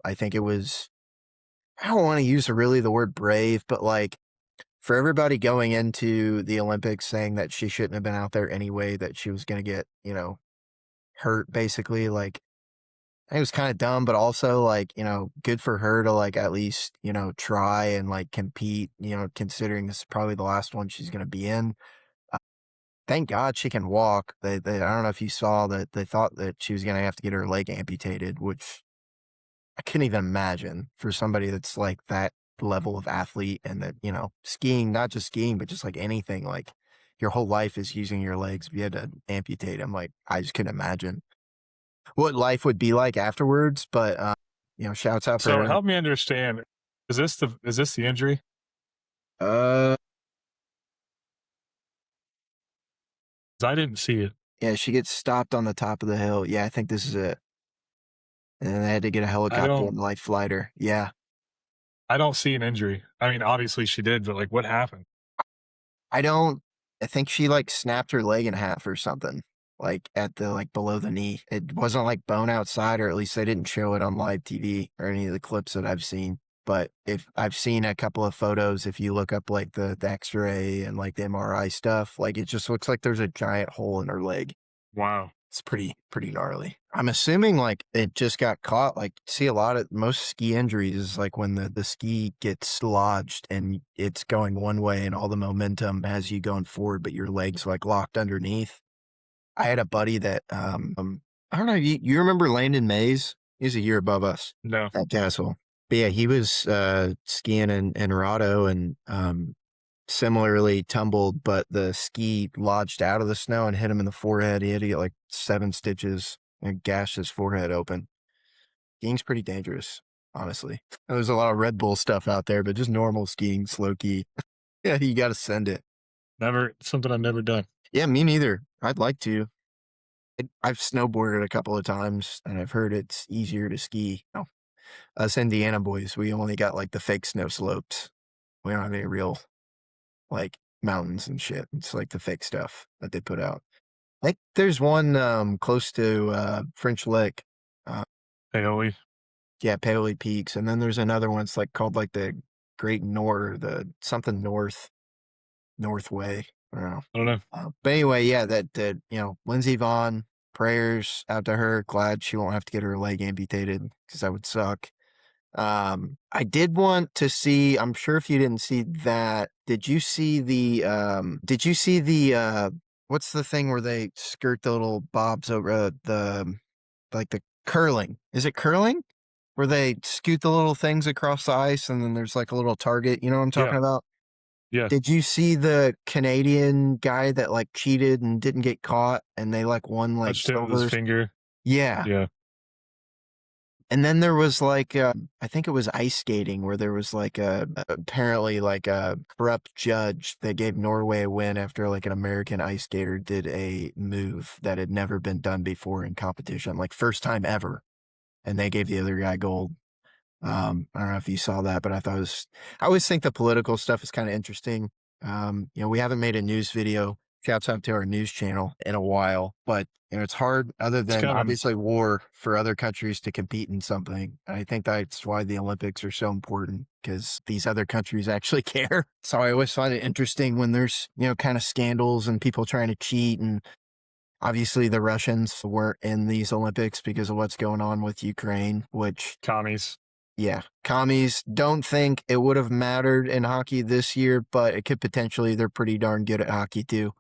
I think it was, I don't want to use really the word brave, but like for everybody going into the Olympics saying that she shouldn't have been out there anyway, that she was going to get, hurt basically. Like, I think it was kind of dumb, but also like, good for her to like at least, try and like compete, considering this is probably the last one she's going to be in. Uh, Thank God she can walk. I don't know if you saw that they thought that she was going to have to get her leg amputated, which I couldn't even imagine for somebody that's like that level of athlete and that, skiing, not just skiing, but just like anything, like your whole life is using your legs. If you had to amputate them, like I just couldn't imagine what life would be like afterwards. But, shouts out for So her. help me understand. Is this the injury? Uh, 'Cause I didn't see it. yeah, she gets stopped on the top of the hill. Yeah, I think this is it. And then they had to get a I helicopter don't and like flight her. Yeah. I don't see an injury. I mean, obviously she did, but like what happened? I don't, I think she like snapped her leg in half or something, like at the, like below the knee. It wasn't like bone outside, or at least they didn't show it on live TV or any of the clips that I've seen. But if I've seen a couple of photos, if you look up like the x-ray and like the MRI stuff, like it just looks like there's a giant hole in her leg. Wow. It's pretty gnarly. I'm assuming like it just got caught. Like, see a lot of most ski injuries is like when the ski gets lodged and it's going one way and all the momentum has you going forward, but your legs like locked underneath. I had a buddy that I don't know. You remember Landon Mays? He's a year above us No. at Castle. But yeah, he was skiing in Rado and similarly tumbled, but the ski lodged out of the snow and hit him in the forehead. He had to get like 7 stitches and gash his forehead open. Skiing's pretty dangerous, honestly. There's a lot of Red Bull stuff out there, but just normal skiing, slow key. Yeah, you got to send it. Never something I've never done. Yeah, me neither. I'd like to. I've snowboarded a couple of times and I've heard it's easier to ski. No, us Indiana boys, we only got like the fake snow slopes. We don't have any real like mountains and shit. It's like the fake stuff that they put out. I think there's one close to French Lick. Uh, Paoli. yeah, Paoli Peaks, and then there's another one. It's like called like the Great North, the something North Way. I don't know. I don't know. But anyway, yeah, that Lindsey Vonn. Prayers out to her. Glad she won't have to get her leg amputated because that would suck. I did want to see, I'm sure if you didn't see that, did you see the, what's the thing where they skirt the little bobs over like the curling? Is it curling? Where they scoot the little things across the ice and then there's like a little target. You know what I'm talking Yeah. about? Yeah. Did you see the Canadian guy that like cheated and didn't get caught and they like won like Touched it with his silver? finger. Yeah. Yeah. And then there was like, I think it was ice skating where there was like apparently like a corrupt judge that gave Norway a win after like an American ice skater did a move that had never been done before in competition, like first time ever. And they gave the other guy gold. I don't know if you saw that, but I always think the political stuff is kind of interesting. We haven't made a news video. Shouts out to our news channel in a while, but it's hard other It's than coming. obviously war for other countries to compete in something. And I think that's why the Olympics are so important because these other countries actually care. So I always find it interesting when there's, kind of scandals and people trying to cheat. And obviously the Russians weren't in these Olympics because of what's going on with Ukraine, which Commies. yeah, commies don't think it would have mattered in hockey this year, but it could potentially. They're pretty darn good at hockey too.